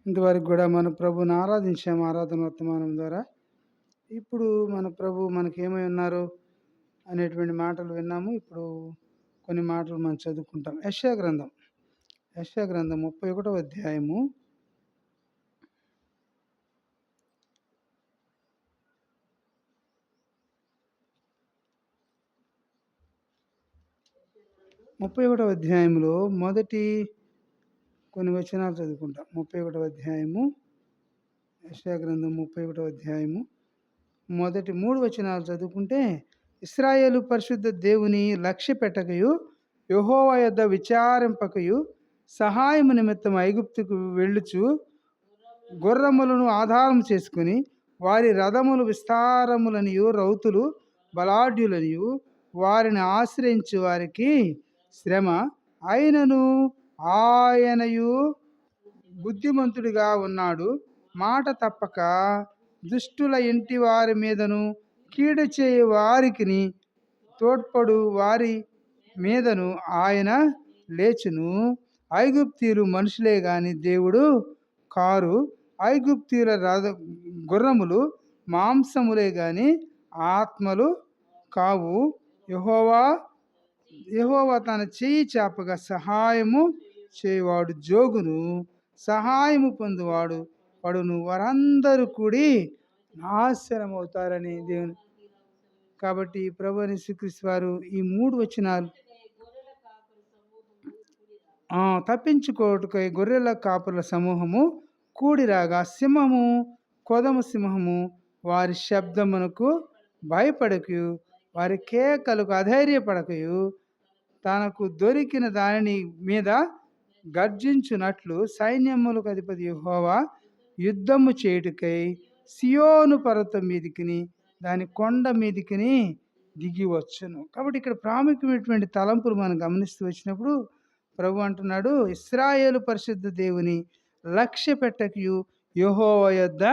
ఇంతవరకు కూడా మన ప్రభువుని ఆరాధించాము ఆరాధన వర్తమానం ద్వారా. ఇప్పుడు మన ప్రభు మనకేమై ఉన్నారు అనేటువంటి మాటలు విన్నాము. ఇప్పుడు కొన్ని మాటలు మనం చదువుకుంటాం. యెషయా గ్రంథం 31వ అధ్యాయము 31వ అధ్యాయంలో మొదటి కొన్ని వచనాలు చదువుకుంటాం. 31వ అధ్యాయము యెషయా గ్రంథం 31వ అధ్యాయము మొదటి 3 వచనాలు చదువుకుంటే, ఇశ్రాయేలు పరిశుద్ధ దేవుని లక్ష్య పెట్టకయు యెహోవా యొద్ద విచారింపకయు సహాయము నిమిత్తం ఐగుప్తుకు వెళ్ళుచు గుర్రములను ఆధారం చేసుకుని వారి రథములు విస్తారములనియు రౌతులు బలాఢ్యులనియు వారిని ఆశ్రయించు వారికి శ్రమ అయినను ఆయనయు బుద్ధిమంతుడిగా ఉన్నాడు. మాట తప్పక దుష్టుల ఇంటి వారి మీదను కీడు చేయు వారికిని తోడ్పడు వారి మీదను ఆయన లేచును. ఐగుప్తీయులు మనుషులే గాని దేవుడు కారు. ఐగుప్తీయుల గుర్రములు మాంసములే గాని ఆత్మలు కావు. యెహోవా తన చెయ్యి చాపగా సహాయము చేయువాడు జోగును, సహాయము పొందువాడు పడును. వారందరూ కూడి నాశనమవుతారని దేవుని. కాబట్టి ప్రభువైన యేసుక్రీస్తు వారు ఈ 3 వచనాలు తప్పించుకోవటకై గొర్రెల కాపుల సమూహము కూడిరాగా సింహము కొదమ సింహము వారి శబ్దమునకు భయపడకయు వారి కేకలకు అధైర్యపడకయు తనకు దొరికిన దానిని మీద గర్జించున్నట్లు సైన్యములకు అధిపతి యెహోవా యుద్ధము చేయుటకై సియోను పర్వతం మీదికిని దాని కొండ మీదికిని దిగి వచ్చును. కాబట్టి ఇక్కడ ప్రాముఖ్యమైనటువంటి తలంపులు మనం గమనిస్తూ వచ్చినప్పుడు ప్రభు అంటున్నాడు, ఇశ్రాయేలు పరిశుద్ధ దేవుని లక్ష్య పెట్టకయు యెహోవా యొద్ద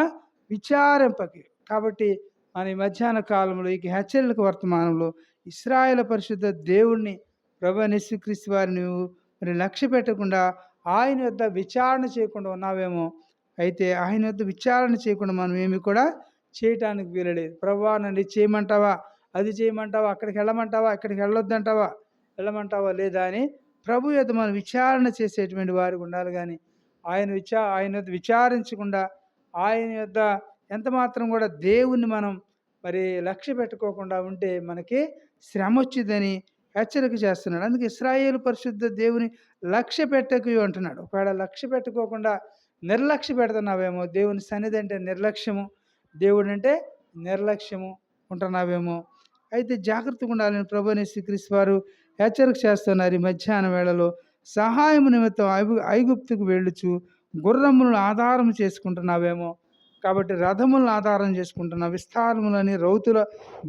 విచారింపకయు. కాబట్టి మన ఈ మధ్యాహ్న కాలంలో ఈ హెచ్చరిక వర్తమానంలో ఇశ్రాయేలు పరిశుద్ధ దేవుణ్ణి ప్రభు యేసుక్రీస్తు వారిని మరి లక్ష్య పెట్టకుండా ఆయన యొద్ద విచారణ చేయకుండా ఉన్నావేమో. అయితే ఆయన యొద్ద విచారణ చేయకుండా మనం ఏమి కూడా చేయటానికి వీలలేదు. ప్రభువా నన్ను చేయమంటావా, అది చేయమంటావా, అక్కడికి వెళ్ళమంటావా, ఇక్కడికి వెళ్ళొద్దంటావా, వెళ్ళమంటావా లేదా అని ప్రభు యొద్ద మనం విచారణ చేసేటువంటి వారికి ఉండాలి. కానీ ఆయన యొద్ద విచారించకుండా ఆయన యొద్ద ఎంత మాత్రం కూడా దేవుణ్ణి మనం మరి లక్ష్య పెట్టుకోకుండా ఉంటే మనకి శ్రమ వచ్చిందని హెచ్చరిక చేస్తున్నాడు. అందుకే ఇశ్రాయేలు పరిశుద్ధ దేవుని లక్ష్య పెట్టకయు అంటున్నాడు. ఒకవేళ లక్ష్య పెట్టుకోకుండా నిర్లక్ష్య పెడుతున్నావేమో, దేవుని సన్నిధి అంటే నిర్లక్ష్యము, దేవుడు అంటే నిర్లక్ష్యము ఉంటున్నావేమో. అయితే జాగ్రత్తగా ఉండాలని ప్రభువైన యేసుక్రీస్తు వారు హెచ్చరిక చేస్తున్నారు. ఈ మధ్యాహ్న వేళలో సహాయం నిమిత్తం ఐగుప్తుకు వెళ్ళుచు గుర్రములను ఆధారం చేసుకుంటున్నావేమో. కాబట్టి రథములను ఆధారం చేసుకుంటున్నా విస్తారములని రౌతుల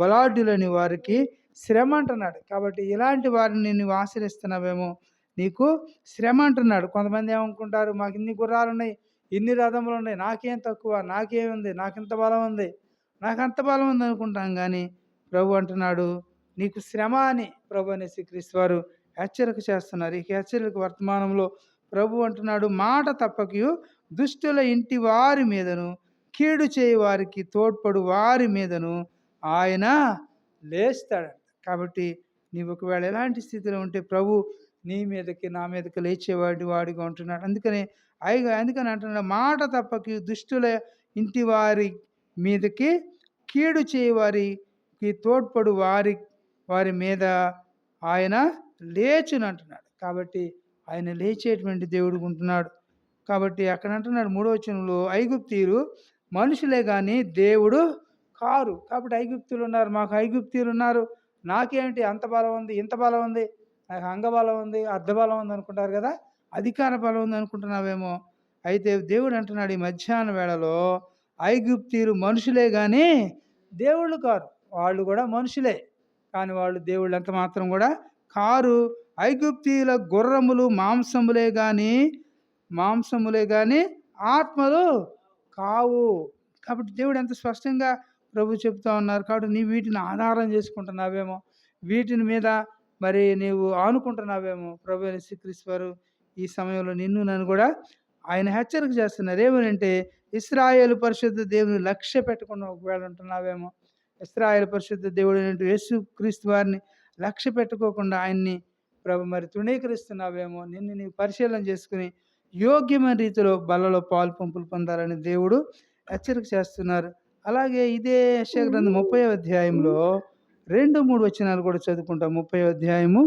బలాఢ్యులని వారికి శ్రమ అంటున్నాడు. కాబట్టి ఇలాంటి వారిని నువ్వు ఆశ్రయిస్తున్నావేమో, నీకు శ్రమ అంటున్నాడు. కొంతమంది ఏమనుకుంటారు, మాకు ఇన్ని గుర్రాలు ఉన్నాయి, ఇన్ని రథములు ఉన్నాయి, నాకేం తక్కువ, నాకేముంది, నాకు ఇంత బలం ఉంది, నాకు అంత బలం ఉంది అనుకుంటాం. కానీ ప్రభు అంటున్నాడు నీకు శ్రమ అని ప్రభు యేసుక్రీస్తు వారు హెచ్చరిక చేస్తున్నారు. ఈ హెచ్చరిక వర్తమానంలో ప్రభు అంటున్నాడు, మాట తప్పకయు దుష్టుల ఇంటి వారి మీదను కీడు చేయి వారికి తోడ్పడు వారి మీదను ఆయన లేస్తాడు. కాబట్టి నీవు ఒకవేళ ఎలాంటి స్థితిలో ఉంటే ప్రభు నీ మీదకి నా మీదకి వాడిగా ఉంటున్నాడు. అందుకని అంటున్నాడు, మాట తప్పకి దుష్టుల ఇంటి వారి మీదకి కీడు చేయి వారికి తోడ్పడు వారి మీద ఆయన లేచును అంటున్నాడు. కాబట్టి ఆయన లేచేటువంటి దేవుడు ఉంటున్నాడు. కాబట్టి అక్కడ అంటున్నాడు 3వ వచనంలో, ఐగుప్తీయులు మనుషులే కానీ దేవుడు కారు. కాబట్టి ఐగుప్తీయులు ఉన్నారు, మాకు ఐగుప్తీయులు ఉన్నారు, నాకేంటి అంత బలం ఉంది, ఇంత బలం ఉంది, నాకు అంగబలం ఉంది, అర్ధబలం ఉంది అనుకుంటారు కదా, అధికార బలం ఉంది అనుకుంటున్నావేమో. అయితే దేవుడు అంటున్నాడు ఈ మధ్యాహ్న వేళలో, ఐగుప్తీయులు మనుషులే కానీ దేవుళ్ళు కారు. వాళ్ళు కూడా మనుషులే కానీ వాళ్ళు దేవుళ్ళు ఎంత మాత్రం కూడా కారు. ఐగుప్తీయుల గుర్రములు మాంసములే కానీ ఆత్మలు కావు. కాబట్టి దేవుడు ఎంత స్పష్టంగా ప్రభు చెప్తా ఉన్నారు. కాబట్టి నీ వీటిని ఆధారం చేసుకుంటున్నావేమో, వీటిని మీద మరి నీవు ఆనుకుంటున్నావేమో. ప్రభు యేసుక్రీస్తు వారు ఈ సమయంలో నిన్ను నన్ను కూడా ఆయన హెచ్చరిక చేస్తున్నారు. ఏమనంటే, ఇశ్రాయేలు పరిశుద్ధ దేవుని లక్ష్య పెట్టకుండా ఒకవేళ ఉంటున్నావేమో, ఇశ్రాయేలు పరిశుద్ధ దేవుడైనటు యేసుక్రీస్తు వారిని లక్ష్య పెట్టుకోకుండా ఆయన్ని మరి తృణీకరిస్తున్నావేమో, నిన్ను నీవు పరిశీలన చేసుకుని యోగ్యమైన రీతిలో బలలో పాలు పంపులు పొందాలని దేవుడు హెచ్చరిక చేస్తున్నారు. అలాగే ఇదే యెషయా గ్రంథం 30వ అధ్యాయంలో 2, 3 వచనాలు కూడా చదువుకుంటాం. 30వ అధ్యాయము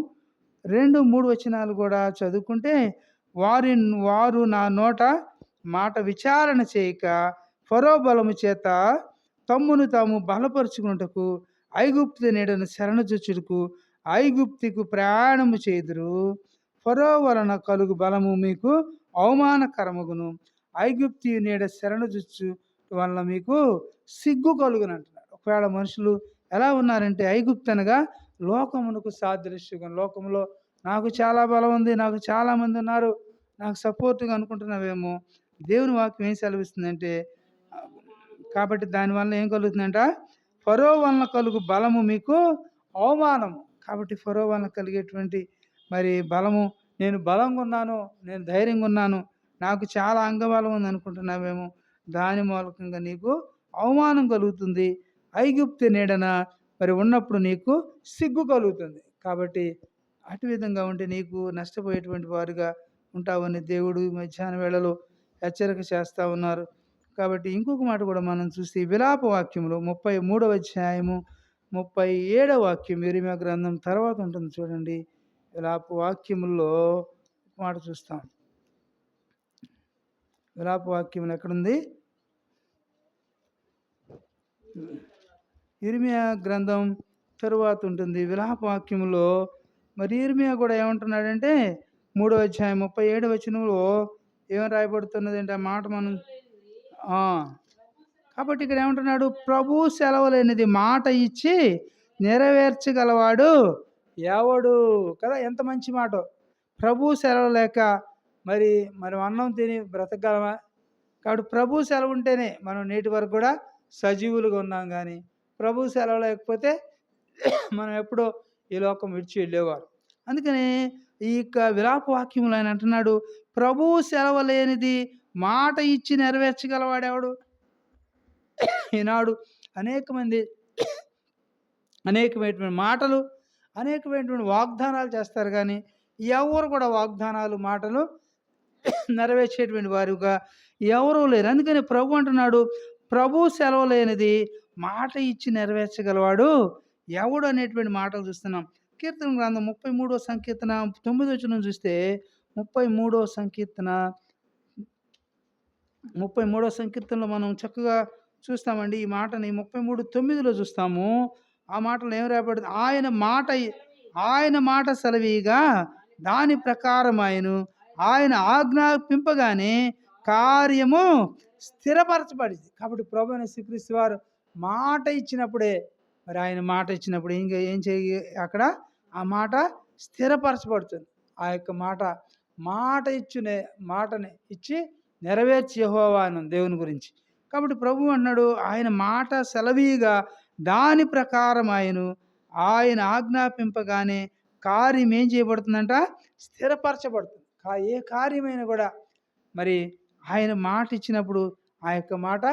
2, 3 వచనాలు కూడా చదువుకుంటే, వారు నా నోట మాట విచారణ చేయక ఫరో బలము చేత తమ్మును తాము బలపరుచుకున్నటకు ఐగుప్తు నీడను శరణజొచ్చుటకు ఐగుప్తుకు ప్రయాణము చేదురు. ఫరో వలన కలుగు బలము మీకు అవమానకరమగును. ఐగుప్తు నీడ శరణజొచ్చు వలన మీకు సిగ్గు కలుగును అంటున్నాడు. ఒకవేళ మనుషులు ఎలా ఉన్నారంటే, ఐగుప్తు అనగా లోకమునకు సాదృశ్యం. లోకంలో నాకు చాలా బలం ఉంది, నాకు చాలామంది ఉన్నారు, నాకు సపోర్ట్గా అనుకుంటున్నావేమో. దేవుని వాక్యం ఏం సెలవిస్తుందంటే, కాబట్టి దానివల్ల ఏం కలుగుతుందంట, ఫరో వలన కలుగు బలము మీకు అవమానము. కాబట్టి ఫరో వలన కలిగేటువంటి మరి బలము, నేను బలంగా ఉన్నాను, నేను ధైర్యంగా ఉన్నాను, నాకు చాలా అంగబలం ఉంది అనుకుంటున్నావేమో, దాని మూలకంగా నీకు అవమానం కలుగుతుంది. ఐగుప్తు నీడన మరి ఉన్నప్పుడు నీకు సిగ్గు కలుగుతుంది. కాబట్టి అటు విధంగా ఉంటే నీకు నష్టపోయేటువంటి వారుగా ఉంటావని దేవుడు మధ్యాహ్న వేళలో హెచ్చరిక చేస్తూ ఉన్నారు. కాబట్టి ఇంకొక మాట కూడా మనం చూస్తే, విలాప వాక్యంలో 33వ అధ్యాయము 37వ వాక్యం యెరెమీయా గ్రంథం తర్వాత ఉంటుంది చూడండి. విలాప వాక్యముల్లో మాట చూస్తాం. విలాప వాక్యములు ఎక్కడుంది? యెరెమీయా గ్రంథం తరువాత ఉంటుంది. విలాప వాక్యములో మరి యెరెమీయా కూడా ఏమంటున్నాడంటే, 3వ అధ్యాయం 37వ వచనంలో ఏం రాయబడుతున్నదంటే, ఆ మాట మనం కాబట్టి ఇక్కడ ఏమంటున్నాడు, ప్రభు సెలవులేనిది మాట ఇచ్చి నెరవేర్చగలవాడు ఎవడు కదా. ఎంత మంచి మాట. ప్రభు సెలవు లేక మరి మనం అన్నం తిని బ్రతకగలమా? కాబట్టి ప్రభు సెలవు ఉంటేనే మనం నేటి వరకు కూడా సజీవులుగా ఉన్నాం. కానీ ప్రభు సెలవు లేకపోతే మనం ఎప్పుడో ఈ లోకం విడిచి వెళ్ళేవారు. అందుకని ఈ యొక్క విలాప వాక్యములు ఆయన అంటున్నాడు, ప్రభు సెలవు లేనిది మాట ఇచ్చి నెరవేర్చగలవాడెవడు? ఈనాడు అనేకమైనటువంటి మాటలు, అనేకమైనటువంటి వాగ్దానాలు చేస్తారు, కానీ ఎవరు కూడా వాగ్దానాలు, మాటలు నెరవేర్చేటువంటి వారుగా ఎవరూ లేరు. అందుకని ప్రభు అంటున్నాడు, ప్రభు సెలవు లేనిది మాట ఇచ్చి నెరవేర్చగలవాడు ఎవడు అనేటువంటి మాటలు చూస్తున్నాం. కీర్తన గ్రంథం 33వ సంకీర్తన 9వ వచనం చూస్తే, 33వ సంకీర్తనలో మనం చక్కగా చూస్తామండి ఈ మాటని. 33:9లో చూస్తాము. ఆ మాటలు ఏం రాబడింది? ఆయన మాట సెలవీగా దాని ప్రకారం ఆయన ఆజ్ఞాపింపగానే కార్యము స్థిరపరచబడింది. కాబట్టి ప్రభువైన యేసుక్రీస్తు వారు మాట ఇచ్చినప్పుడే, మరి ఆయన మాట ఇచ్చినప్పుడు ఇంకా ఏం అక్కడ ఆ మాట స్థిరపరచబడుతుంది. ఆ యొక్క మాటని ఇచ్చి నెరవేర్చి యెహోవా అని దేవుని గురించి. కాబట్టి ప్రభు అన్నాడు, ఆయన మాట సెలవీగా దాని ప్రకారం ఆయన ఆజ్ఞాపింపగానే కార్యం ఏం చేయబడుతుందంట? స్థిరపరచబడుతుంది. ఏ కార్యమైనా కూడా మరి ఆయన మాట ఇచ్చినప్పుడు ఆ యొక్క మాట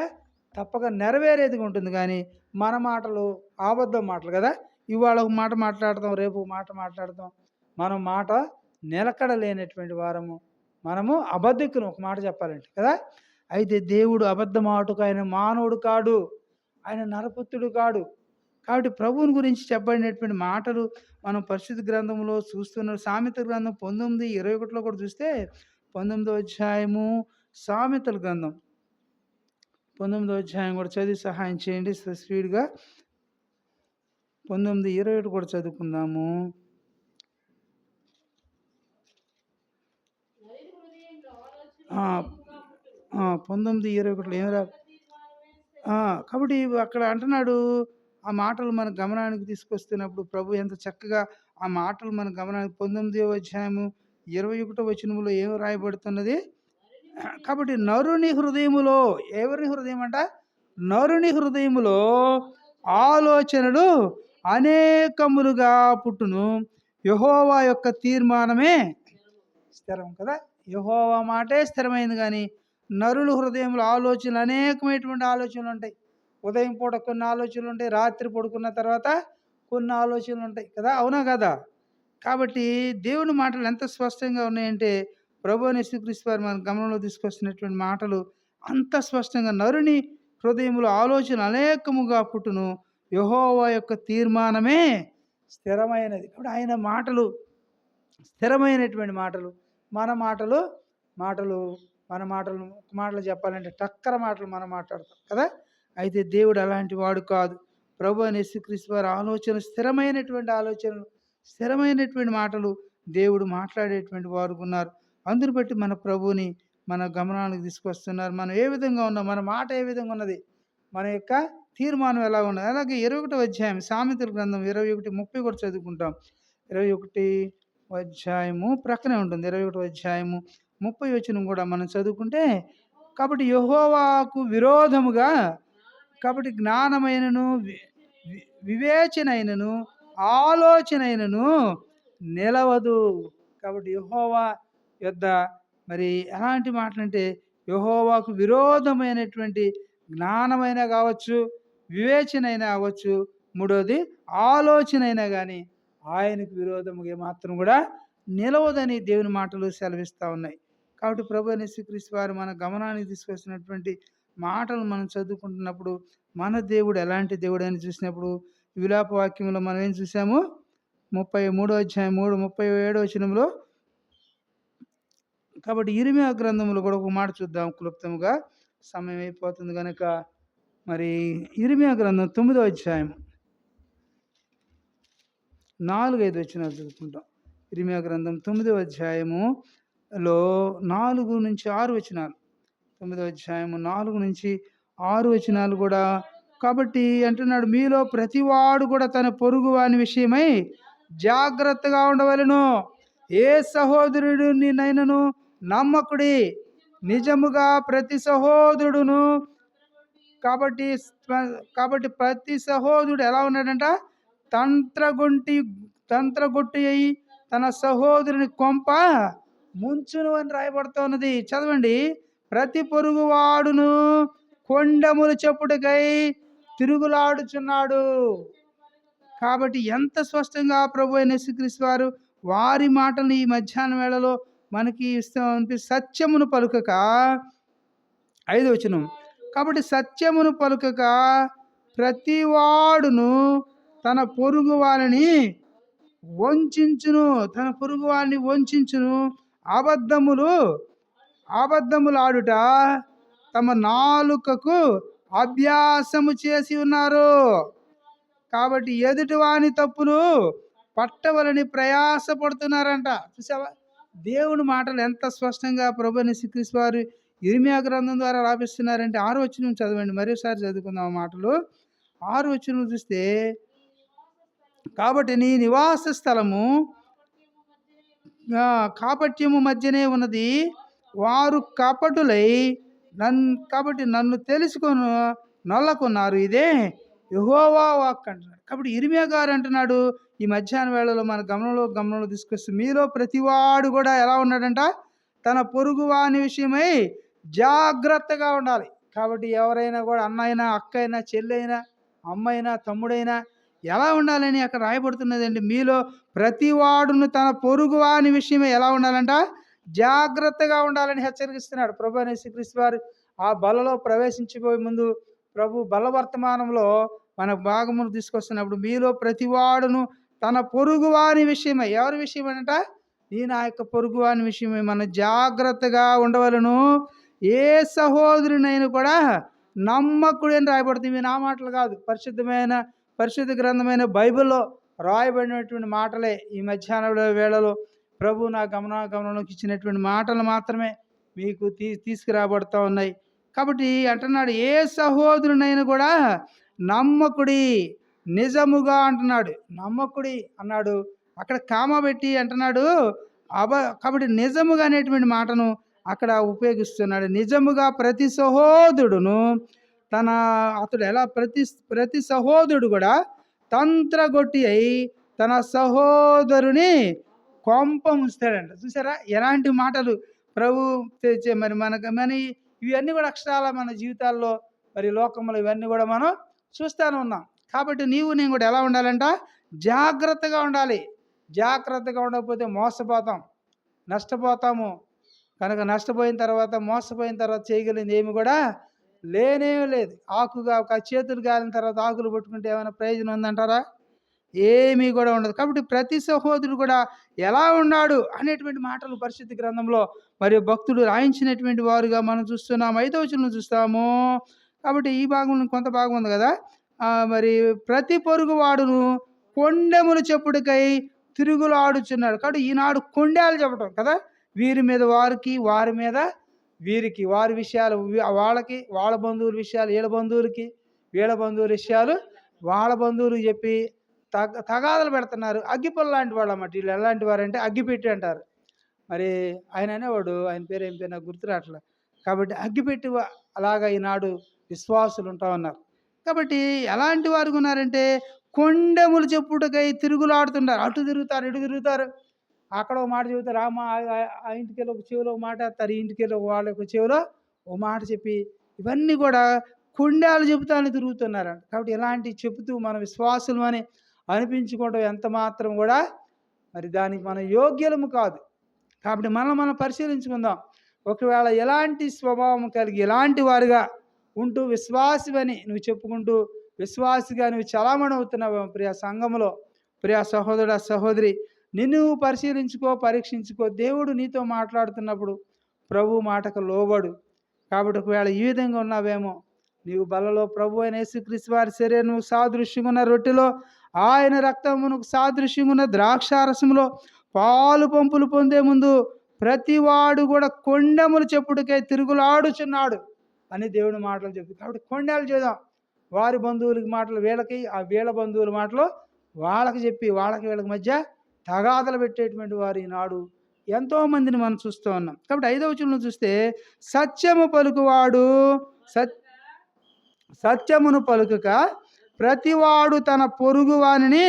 తప్పక నెరవేరేదిగా ఉంటుంది. కానీ మన మాటలు అబద్ధం మాటలు కదా. ఇవాళ ఒక మాట మాట్లాడతాం, రేపు మాట మాట్లాడతాం. మనం మాట నిలకడ లేనటువంటి వారము, మనము అబద్ధికులు ఒక మాట చెప్పాలంటే కదా. అయితే దేవుడు అబద్ధమాటుకు ఆయన మానవుడు కాడు, ఆయన నరపుత్రుడు కాడు. కాబట్టి ప్రభువుని గురించి చెప్పబడినటువంటి మాటలు మనం పరిశుద్ధ గ్రంథంలో చూస్తున్నాం. సామెతల గ్రంథం 19:21లో కూడా చూస్తే, 19వ అధ్యాయము సామెతల గ్రంథం 19వ అధ్యాయం కూడా చదివి సహాయం చేయండి స్పీడ్గా. 19:21 కూడా చదువుకుందాము. 19:21లో ఏం కాబట్టి అక్కడ అంటున్నాడు, ఆ మాటలు మన గమనానికి తీసుకొస్తున్నప్పుడు ప్రభు ఎంత చక్కగా ఆ మాటలు మన గమనానికి 19వ అధ్యాయము 21వ వచనములో ఏం రాయబడుతున్నది? కాబట్టి నరుని హృదయములో, ఎవరి హృదయం అంట? నరుని హృదయములో ఆలోచనలు అనేకములుగా పుట్టును, యెహోవా యొక్క తీర్మానమే స్థిరం కదా. యెహోవా మాటే స్థిరమైంది కానీ నరుల హృదయంలో ఆలోచనలు అనేకమైనటువంటి ఆలోచనలు ఉంటాయి. ఉదయం పూట కొన్ని ఆలోచనలు ఉంటాయి, రాత్రి పడుకున్న తర్వాత కొన్ని ఆలోచనలు ఉంటాయి కదా, అవునా కదా? కాబట్టి దేవుని మాటలు ఎంత స్పష్టంగా ఉన్నాయంటే ప్రభువైన యేసుక్రీస్తు వారు మన గమనంలో తీసుకొస్తున్నటువంటి మాటలు అంత స్పష్టంగా నరుని హృదయంలో ఆలోచన అనేకముగా పుట్టును, యెహోవా యొక్క తీర్మానమే స్థిరమైనది. కాబట్టి ఆయన మాటలు స్థిరమైనటువంటి మాటలు. మన మాటలు మాటలు మన మాటలు మాటలు చెప్పాలంటే టక్కర మాటలు మనం మాట్లాడతాం కదా. అయితే దేవుడు అలాంటి వాడు కాదు. ప్రభువైన యేసుక్రీస్తు వారి ఆలోచన స్థిరమైనటువంటి ఆలోచనలు, స్థిరమైనటువంటి మాటలు దేవుడు మాట్లాడేటువంటి వారు ఉన్నారు. అందుని బట్టి మన ప్రభువుని మన గమనానికి తీసుకొస్తున్నారు. మనం ఏ విధంగా ఉన్నాం, మన మాట ఏ విధంగా ఉన్నది, మన యొక్క తీర్మానం ఎలా ఉన్నది. అలాగే 21వ అధ్యాయం సామెతల గ్రంథం 21:30 కూడా చదువుకుంటాం. 21 అధ్యాయము ప్రక్కనే ఉంటుంది. 21వ అధ్యాయము 30 వచనం కూడా మనం చదువుకుంటే, కాబట్టి యెహోవాకు విరోధముగా కాబట్టి జ్ఞానమైనను వివేచనైనను ఆలోచనైనను నిలవదు. కాబట్టి యెహోవా యొద్ద మరి ఎలాంటి మాటలంటే యెహోవాకు విరోధమైనటువంటి జ్ఞానమైనా కావచ్చు, వివేచనైనా అవ్వచ్చు, మూడోది ఆలోచన అయినా కానీ ఆయనకు విరోధముగా మాత్రం కూడా నిలవదని దేవుని మాటలు సెలవిస్తూ ఉన్నాయి. కాబట్టి ప్రభువైన యేసుక్రీస్తు వారు మన గమనానికి తీసుకొచ్చినటువంటి మాటలు మనం చదువుకుంటున్నప్పుడు మన దేవుడు ఎలాంటి దేవుడు అని చూసినప్పుడు విలాప వాక్యంలో మనం ఏం చూసాము, 33వ అధ్యాయం 37వ వచనంలో. కాబట్టి ఇర్మీయా గ్రంథంలో కూడా ఒక మాట చూద్దాం క్లుప్తంగా, సమయం అయిపోతుంది కనుక. మరి ఇర్మీయా గ్రంథం 9వ అధ్యాయం 4-5 వచనాలు చదువుకుంటాం. ఇర్మీయా గ్రంథం 9వ అధ్యాయములో 4-6 వచనాలు. 9వ అధ్యాయము 4-6 వచనాలు కూడా. కాబట్టి అంటున్నాడు, మీలో ప్రతివాడు కూడా తన పొరుగు వాని విషయమై జాగ్రత్తగా ఉండవలెను. ఏ సహోదరుడినైనను నమ్మకుడి, నిజముగా ప్రతి సహోదరుడును. కాబట్టి ప్రతి సహోదరుడు ఎలా ఉన్నాడంట, తంత్రగొట్టి అయి తన సహోదరుని కొంప ముంచును అని రాయబడుతున్నది. చదవండి. ప్రతి పొరుగువాడును కొండములు చెప్పుటకై తిరుగులాడుచున్నాడు. కాబట్టి ఎంత స్పష్టంగా ప్రభువైన యేసుక్రీస్తు వారు వారి మాటలు ఈ మధ్యాహ్నం వేళలో మనకి ఇస్తామని, సత్యమును పలుకక, 5వ వచనం, కాబట్టి సత్యమును పలుకక ప్రతివాడును తన పొరుగు వారిని వంచించును, తన పొరుగు వారిని వంచించును. అబద్ధములాడుట తమ నాలుకకు అభ్యాసము చేసి ఉన్నారు. కాబట్టి ఎదుటివాని తప్పులు పట్టవలని ప్రయాసపడుతున్నారంట. చూసావా, దేవుని మాటలు ఎంత స్పష్టంగా ప్రభువైన యేసుక్రీస్తు వారు ఇర్మీయా గ్రంథం ద్వారా రాపిస్తున్నారంటే 6వ వచనం చదవండి, మరోసారి చదువుకుందాం ఆ మాటలు. 6వ వచనం చూస్తే, కాబట్టి నీ నివాస స్థలము కాపట్యము మధ్యనే ఉన్నది, వారు కపటులై కాబట్టి నన్ను తెలుసుకొని నొల్లకున్నారు, ఇదే యెహోవా వాక్ అంటున్నాడు. కాబట్టి ఇర్మీయా గారు అంటున్నాడు ఈ మధ్యాహ్న వేళలో మన గమనంలో తీసుకొస్తూ, మీలో ప్రతివాడు కూడా ఎలా ఉన్నాడంట, తన పొరుగు వాని విషయమై జాగ్రత్తగా ఉండాలి. కాబట్టి ఎవరైనా కూడా అన్నైనా, అక్కైనా, చెల్లైనా, అమ్మైనా, తమ్ముడైనా ఎలా ఉండాలని అక్కడ రాయబడుతున్నదండి. మీలో ప్రతివాడును తన పొరుగు వాని విషయమే ఎలా ఉండాలంట, జాగ్రత్తగా ఉండాలని హెచ్చరిస్తున్నాడు ప్రభువైన యేసుక్రీస్తు వారు. ఆ బలలో ప్రవేశించిపోయే ముందు ప్రభు బలవర్తమానంలో మన భాగమును తీసుకొస్తున్నప్పుడు, మీలో ప్రతివాడును తన పొరుగు వాని విషయమై, ఎవరి విషయమేనంట, నా యొక్క పొరుగు వాని విషయమై మనం జాగ్రత్తగా ఉండవలను. ఏ సహోదరునైనా కూడా నమ్మకుడు అని రాయబడుతుంది. నా మాటలు కాదు, పరిశుద్ధ గ్రంథమైన బైబిల్లో రాయబడినటువంటి మాటలే. ఈ మధ్యాహ్న వేళలో ప్రభు నా గమనంలోకి ఇచ్చినటువంటి మాటలు మాత్రమే మీకు తీసుకురాబడుతూ ఉన్నాయి. కాబట్టి అంటున్నాడు, ఏ సహోదరునైనా కూడా నమ్మకుడి, నిజముగా అంటున్నాడు. నమ్మకుడి అన్నాడు, అక్కడ కామ పెట్టి అంటున్నాడు. కాబట్టి నిజముగా అనేటువంటి మాటను అక్కడ ఉపయోగిస్తున్నాడు. నిజముగా ప్రతి సహోదరుడును అతడు ఎలా ప్రతి సహోదరుడు కూడా తంత్రగొట్టి అయి తన సహోదరుని కొంప ముంచుతాడంట. చూసారా ఎలాంటి మాటలు ప్రభు తెచ్చే మరి ఇవన్నీ కూడా అక్షరాల మన జీవితాల్లో మరి లోకంలో ఇవన్నీ కూడా మనం చూస్తూనే ఉన్నాం. కాబట్టి నీవు నేను కూడా ఎలా ఉండాలంట? జాగ్రత్తగా ఉండాలి. జాగ్రత్తగా ఉండకపోతే మోసపోతాం, నష్టపోతాము. కనుక నష్టపోయిన తర్వాత, మోసపోయిన తర్వాత చేయగలిగింది ఏమి కూడా లేనే లేదు. చేతులు గాలిన తర్వాత ఆకులు పట్టుకుంటే ఏమైనా ప్రయోజనం ఉందంటారా? ఏమీ కూడా ఉండదు. కాబట్టి ప్రతి సహోదరుడు కూడా ఎలా ఉన్నాడు అనేటువంటి మాటలు పరిశుద్ధ గ్రంథంలో మరియు భక్తులు రాయించినటువంటి వారుగా మనం చూస్తున్నాం. 5వ వచనంలో చూస్తాము. కాబట్టి ఈ భాగం కొంత భాగం ఉంది కదా. మరి ప్రతి పొరుగు వాడును కొండెములు చెప్పుడుకై తిరుగులాడుచున్నాడు. కాబట్టి ఈనాడు కొండేలు చెప్పడం కదా. వీరి మీద వారికి, వారి మీద వీరికి, వారి విషయాలు వాళ్ళకి, వాళ్ళ బంధువుల విషయాలు వీళ్ళ బంధువులకి, వీళ్ళ బంధువుల విషయాలు వాళ్ళ బంధువులకు చెప్పి తగాదలు పెడుతున్నారు. అగ్గిపుల్ల లాంటి వాళ్ళు అన్నమాట. వీళ్ళు ఎలాంటి వారంటే అగ్గిపెట్టి అంటారు. మరి ఆయన అనేవాడు, ఆయన పేరు ఏం పేరు నాకు గుర్తు రావట్లేదు. కాబట్టి అగ్గిపెట్టి అలాగా ఈనాడు విశ్వాసులు ఉంటా ఉన్నారు. కాబట్టి ఎలాంటి వారు ఉన్నారంటే కొండెములు చెప్పుటకై తిరుగులాడుతున్నారు. అటు తిరుగుతారు, ఇటు తిరుగుతారు. అక్కడ ఒక మాట చెబుతారు, ఆ ఇంటికి వెళ్ళి ఒక చెవిలో ఒక మాట వేస్తారు, ఈ ఇంటికి వెళ్ళి వాళ్ళ ఒక చెవిలో ఒక మాట చెప్పి ఇవన్నీ కూడా కొండాలు చెబుతాను తిరుగుతున్నారంట. కాబట్టి ఇలాంటి చెబుతూ మన విశ్వాసులు అని అనిపించుకోవడం ఎంత మాత్రం కూడా మరి దానికి మన యోగ్యులము కాదు. కాబట్టి మనం పరిశీలించుకుందాం. ఒకవేళ ఎలాంటి స్వభావం కలిగి ఎలాంటి వారుగా ఉంటూ విశ్వాసివని నువ్వు చెప్పుకుంటూ విశ్వాసిగా నువ్వు చలామణి అవుతున్నావు ప్రియ సంఘములో, ప్రియ సహోదరుడ సహోదరి, నిన్ను పరిశీలించుకో, పరీక్షించుకో. దేవుడు నీతో మాట్లాడుతున్నప్పుడు ప్రభు మాటకు లోబడు. కాబట్టి ఒకవేళ ఈ విధంగా ఉన్నావేమో, నీవు బలలో ప్రభు అయిన యేసుక్రీస్తు వారి శరీరము సాదృశ్యంగా ఉన్న రొట్టెలో, ఆయన రక్తమునకు సాదృశ్యంగా ఉన్న ద్రాక్షారసములో పాలు పంపులు పొందే ముందు ప్రతివాడు కూడా కొండెములు చెప్పుడుకై తిరుగులాడుచున్నాడు అని దేవుని మాటలు చెప్తుంది. కాబట్టి కొండలు చేద్దాం. వారి బంధువులకి మాటలు వీళ్ళకి, ఆ వీళ్ళ బంధువుల మాటలు వాళ్ళకి చెప్పి వాళ్ళకి వీళ్ళకి మధ్య తగాదలు పెట్టేటువంటి వారు ఈనాడు ఎంతోమందిని మనం చూస్తూ ఉన్నాం. కాబట్టి 5వ వచనంలో చూస్తే సత్యము పలుకువాడు సత్యమును పలుకక ప్రతివాడు తన పొరుగు వానిని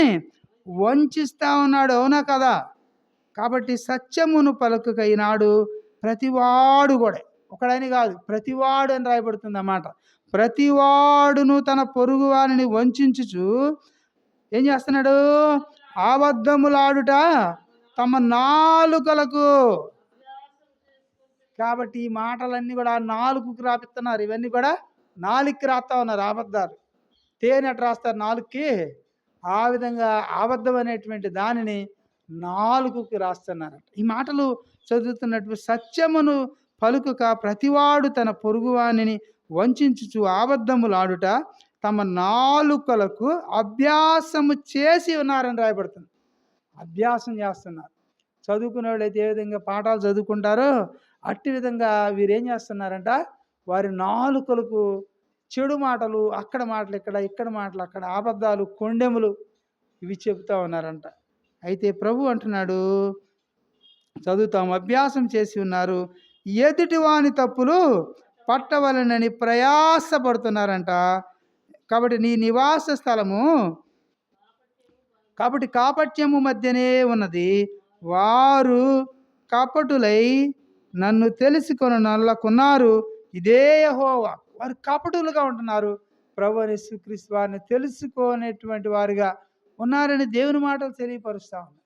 వంచిస్తా ఉన్నాడు. అవునా కదా? కాబట్టి సత్యమును పలుకక ఈనాడు ప్రతివాడు కూడా, ఒకడని కాదు, ప్రతివాడు అని రాయబడుతుంది అన్నమాట. ప్రతివాడును తన పొరుగు వానిని వంచుచు ఏం చేస్తున్నాడు? అబద్ధములాడుట తమ నాలుకలకు. కాబట్టి ఈ మాటలన్నీ కూడా నాలుగుకి రాపిస్తున్నారు. ఇవన్నీ కూడా నాలుగుకి రాస్తా ఉన్నారు అబద్ధాలు. తేనె అటు రాస్తారు నాలుగుకి, ఆ విధంగా అబద్ధం అనేటువంటి దానిని నాలుగుకి రాస్తున్నారు. ఈ మాటలు చదువుతున్నటువంటి సత్యమును పలుకక ప్రతివాడు తన పొరుగువానిని వంచుచు అబద్ధములాడుట తమ నాలుకలకు అభ్యాసము చేసి ఉన్నారని రాయబడుతుంది. అభ్యాసం చేస్తున్నారు. చదువుకునే వాళ్ళు అయితే ఏ విధంగా పాఠాలు చదువుకుంటారో అట్టి విధంగా వీరేం చేస్తున్నారంట, వారి నాలుకలకు చెడు మాటలు, అక్కడ మాటలు ఇక్కడ, ఇక్కడ మాటలు అక్కడ, అబద్ధాలు, కొండెములు ఇవి చెబుతూ ఉన్నారంట. అయితే ప్రభు అంటున్నాడు, చదువుతాం, అభ్యాసం చేసి ఉన్నారు, ఎదుటి వాని తప్పులు పట్టవలనని ప్రయాసపడుతున్నారంట. కాబట్టి నీ నివాస స్థలము కాబట్టి కాపట్యము మధ్యనే ఉన్నది. వారు కపటులై నన్ను తెలుసుకొనున్నకున్నారు. ఇదే యెహోవా. వారు కపటులుగా ఉంటున్నారు. ప్రభు యేసుక్రీస్తు వారిని తెలుసుకోనేటువంటి వారుగా ఉన్నారని దేవుని మాటలు తెలియపరుస్తా ఉన్నాయి.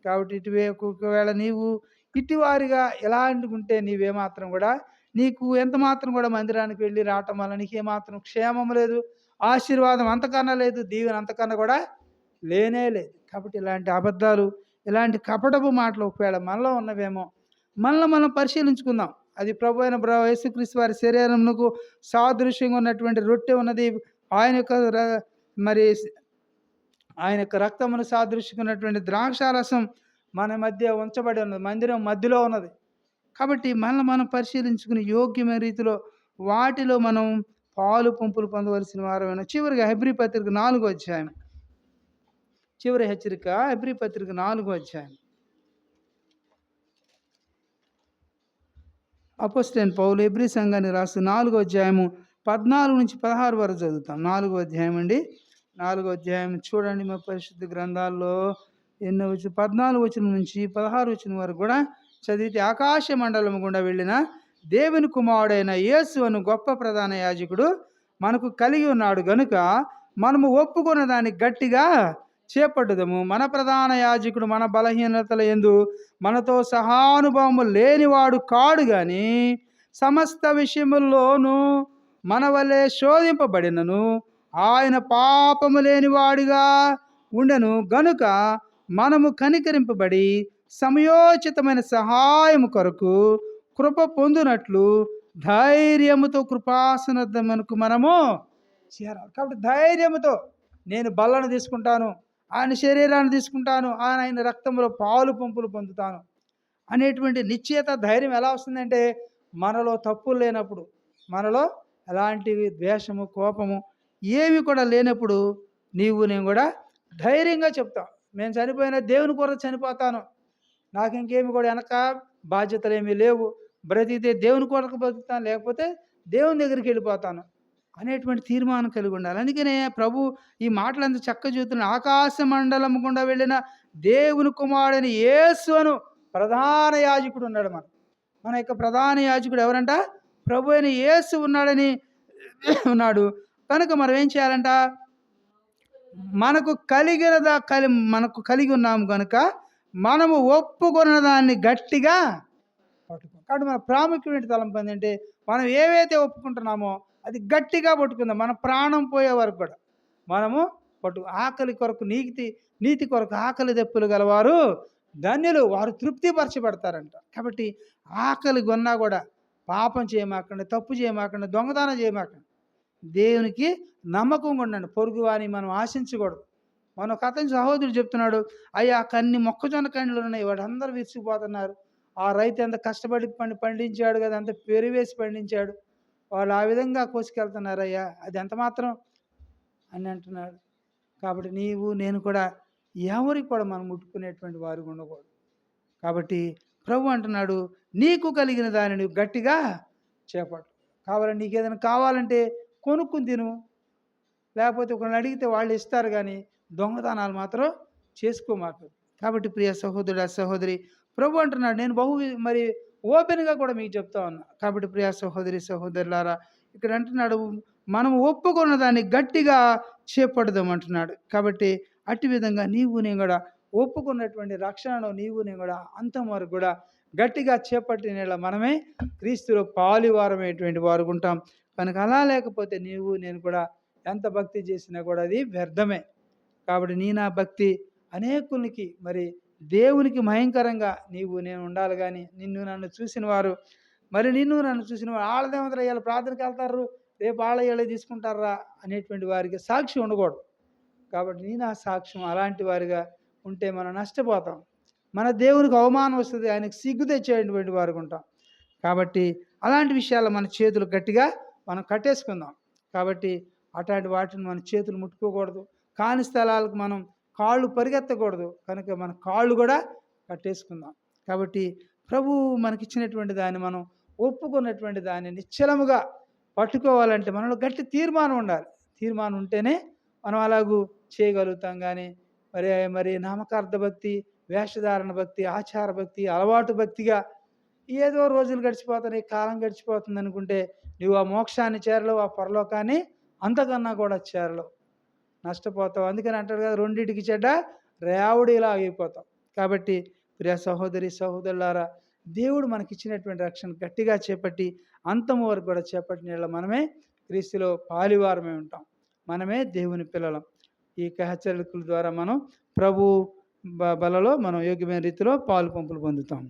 కాబట్టి ఒకవేళ నీవు ఇటువారిగా ఎలాంటి ఉంటే నీవేమాత్రం కూడా, నీకు ఎంత మాత్రం కూడా మందిరానికి వెళ్ళి రావటం వల్ల నీకేమాత్రం క్షేమం లేదు, ఆశీర్వాదం అంతకన్నా లేదు, దీవెన అంతకన్నా కూడా లేనే లేదు. కాబట్టి ఇలాంటి అబద్ధాలు, ఇలాంటి కపటపు మాటలు ఒకవేళ మనలో ఉన్నవేమో, మనలో మనం పరిశీలించుకుందాం. అది ప్రభు అయిన యేసుక్రీస్తు వారి శరీరమునకు సాదృశ్యంగా ఉన్నటువంటి రొట్టె ఉన్నది. ఆయన యొక్క ఆయన యొక్క రక్తమును సాదృశ్యంగా ఉన్నటువంటి ద్రాక్షారసం మన మధ్య ఉంచబడి ఉన్నది, మందిరం మధ్యలో ఉన్నది. కాబట్టి మనల్ని మనం పరిశీలించుకుని యోగ్యమైన రీతిలో వాటిలో మనం పాలు పంపులు పొందవలసిన వారమైన. చివరిగా హెబ్రీ పత్రిక 4వ అధ్యాయం, చివరి హెచ్చరిక హెబ్రీ పత్రిక 4వ అధ్యాయం. అపోస్తలుడైన పౌలు హెబ్రీ సంఘాన్ని రాస్తూ 4వ అధ్యాయము 14 నుంచి 16 వరకు చదువుతాం. 4వ అధ్యాయం అండి. 4వ అధ్యాయం చూడండి, మా పరిశుద్ధ గ్రంథాల్లో ఎన్నో 14 వచనం నుంచి 16 వచనం వరకు కూడా చదివితే, ఆకాశ మండలం గుండా వెళ్ళిన దేవుని కుమారుడైన యేసు అను గొప్ప ప్రధాన యాజకుడు మనకు కలిగి ఉన్నాడు గనుక మనము ఒప్పుకున్న దాన్ని గట్టిగా చేపట్టుదము. మన ప్రధాన యాజకుడు మన బలహీనతల యందు మనతో సహానుభవము లేనివాడు కాడు గాని సమస్త విషయముల్లోనూ మన వలె శోధింపబడినను ఆయన పాపము లేనివాడిగా ఉండెను గనుక మనము కనికరింపబడి సమయోచితమైన సహాయము కొరకు కృప పొందునట్లు ధైర్యముతో కృపాసనమునకు మనము చేరాలి. కాబట్టి ధైర్యముతో నేను బల్లను తీసుకుంటాను, ఆయన శరీరాన్ని తీసుకుంటాను, ఆయన రక్తంలో పాలు పంపులు పొందుతాను అనేటువంటి నిశ్చయత, ధైర్యం ఎలా వస్తుందంటే మనలో తప్పులు లేనప్పుడు, మనలో ఎలాంటివి ద్వేషము, కోపము ఏవి కూడా లేనప్పుడు నేను కూడా ధైర్యంగా చెప్తాం, నేను చనిపోయిన దేవుని కొరకు చనిపోతాను, నాకు ఇంకేమి కూడా వెనక బాధ్యతలు ఏమీ లేవు, బ్రతికితే దేవుని కొరకు బ్రతుకుతాను, లేకపోతే దేవుని దగ్గరికి వెళ్ళిపోతాను అనేటువంటి తీర్మానం కలిగి ఉండాలి. అందుకనే ప్రభు ఈ మాటలంతా చక్కగా చెబుతున్న, ఆకాశ మండలం గుండా వెళ్ళిన దేవుని కుమారుడైన యేసు అను ప్రధాన యాజకుడు ఉన్నాడు. మన యొక్క ప్రధాన యాజకుడు ఎవరంట? ప్రభు అయిన యేసు ఉన్నాడని ఉన్నాడు. కనుక మనం ఏం చేయాలంట? మనకు కలిగి ఉన్నాము కనుక మనము ఒప్పుకున్న దాన్ని గట్టిగా పట్టుకో. కాబట్టి మన ప్రాముఖ్యమైన తలంపు ఏంటంటే, మనం ఏవైతే ఒప్పుకుంటున్నామో అది గట్టిగా పట్టుకుందాం. మన ప్రాణం పోయే వరకు కూడా మనము ఆకలి కొరకు నీతి కొరకు ఆకలి దెప్పులు గలవారు ధన్యులు, వారు తృప్తిపరచబడతారంట. కాబట్టి ఆకలి కొన్నా కూడా పాపం చేయమాకండి, తప్పు చేయమాకండి, దొంగతనం చేయమాకండి, దేవునికి నమ్మకంగా ఉండండి. పొరుగువాని మనం ఆశించకూడదు. మన ఒక అతని సహోదరుడు చెప్తున్నాడు, అయ్యా కన్ని మొక్కజొన్న కండ్లు ఉన్నాయి, వాడందరూ విసిగిపోతున్నారు, ఆ రైతు ఎంత కష్టపడి పండించాడు కదా, అంత పెరివేసి పండించాడు, వాళ్ళు ఆ విధంగా కోసుకెళ్తున్నారయ్యా, అది ఎంత మాత్రం అని అంటున్నాడు. కాబట్టి నేను కూడా ఎవరికి కూడా మనం ముట్టుకునేటువంటి వారు ఉండకూడదు. కాబట్టి ప్రభు అంటున్నాడు, నీకు కలిగిన దాన్ని నువ్వు గట్టిగా చేపట్టు. కావాలంటే నీకు ఏదైనా కావాలంటే కొనుక్కుని తిను, లేకపోతే ఒకరిని అడిగితే వాళ్ళు ఇస్తారు, కానీ దొంగతనాలు మాత్రం చేసుకోమాకు. కాబట్టి ప్రియ సహోదరుడు, సహోదరి, ప్రభు అంటున్నాడు, నేను మరి ఓపెన్గా కూడా మీకు చెప్తా ఉన్నా. కాబట్టి ప్రియ సహోదరి, సహోదరులారా, ఇక్కడ అంటున్నాడు, మనం ఒప్పుకున్న దాన్ని గట్టిగా చేపడదామంటున్నాడు. కాబట్టి అట్టి విధంగా నేను కూడా ఒప్పుకున్నటువంటి రక్షణను నేను కూడా అంతం వరకు కూడా గట్టిగా చేపట్టిన మనమే క్రీస్తులో పాలువారమైనటువంటి వారు ఉంటాం. కనుక అలా లేకపోతే నేను కూడా ఎంత భక్తి చేసినా కూడా అది వ్యర్థమే. కాబట్టి నా భక్తి అనేకులకి మరి దేవునికి భయంకరంగా నేను ఉండాలి. కానీ నన్ను చూసిన వారు వాళ్ళదేమంటారు, వీళ్ళు ప్రార్థనకి వెళ్తారు, రేపు వాళ్ళ వీళ్ళే తీసుకుంటారా అనేటువంటి వారికి సాక్షి ఉండకూడదు. కాబట్టి నా సాక్ష్యం అలాంటి వారిగా ఉంటే మనం నష్టపోతాం, మన దేవునికి అవమానం వస్తుంది, ఆయనకు సిగ్గు తెచ్చేటువంటి వారికి ఉంటాం. కాబట్టి అలాంటి విషయాలు మన చేతులు గట్టిగా మనం కట్టేసుకుందాం. కాబట్టి అట్లాంటి వాటిని మన చేతులు ముట్టుకోకూడదు, కాని స్థలాలకు మనం కాళ్ళు పరిగెత్తకూడదు. కనుక మన కాళ్ళు కూడా కట్టేసుకుందాం. కాబట్టి ప్రభువు మనకిచ్చినటువంటి దాన్ని మనం ఒప్పుకున్నటువంటి దాన్ని నిశ్చలముగా పట్టుకోవాలంటే మనలో గట్టి తీర్మానం ఉండాలి. తీర్మానం ఉంటేనే మనం అలాగూ చేయగలుగుతాం. కానీ మరి నామకార్థ భక్తి, వేషధారణ భక్తి, ఆచార భక్తి, అలవాటు భక్తిగా ఏదో రోజులు గడిచిపోతాయి, కాలం గడిచిపోతుంది అనుకుంటే నువ్వు ఆ మోక్షాన్ని చేరలేవు, ఆ పరలోకాన్ని అంతకన్నా కూడా చేరలేవు, నష్టపోతావు. అందుకని అంటారు కదా, రెండింటికి చెడ్డ రేవుడిలా అయిపోతావు. కాబట్టి ప్రియ సహోదరి, సహోదరులారా, దేవుడు మనకిచ్చినటువంటి రక్షణ గట్టిగా చేపట్టి అంతం వరకు కూడా చేపట్టిన మనమే క్రీస్తులో పాలివారమే ఉంటాం, మనమే దేవుని పిల్లలం. ఈ హెచ్చరికల ద్వారా మనం ప్రభు బలలో మనం యోగ్యమైన రీతిలో పాలు పంపులు పొందుతాం.